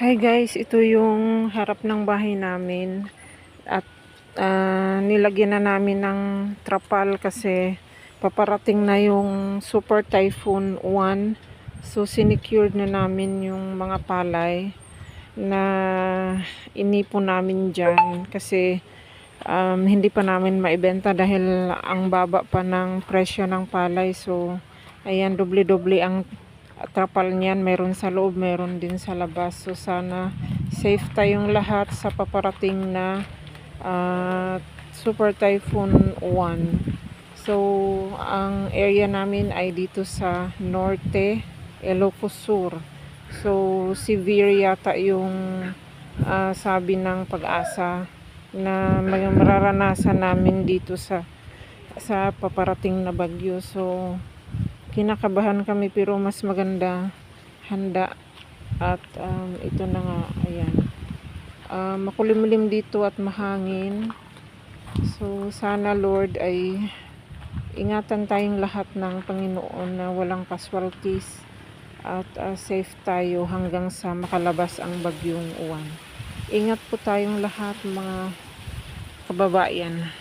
Hi guys, ito yung harap ng bahay namin at nilagyan na namin ng trapal kasi paparating na yung Super Typhoon 1. So sinecured na namin yung mga palay na inipon namin dyan kasi hindi pa namin maibenta dahil ang baba pa ng presyo ng palay. So ayan, doble-doble ang trapal niyan, meron sa loob, meron din sa labas. So sana safe tayong lahat sa paparating na Super Typhoon 1. So ang area namin ay dito sa Norte, Ilocos Sur. So severe yata yung sabi ng Pag-asa na mararanasan namin dito sa paparating na bagyo. So kinakabahan kami pero mas maganda handa at ito na nga, ayan, makulimlim dito at mahangin. So sana Lord ay ingatan tayong lahat ng Panginoon na walang casualties at safe tayo hanggang sa makalabas ang bagyong uwan. Ingat po tayong lahat mga kababayan.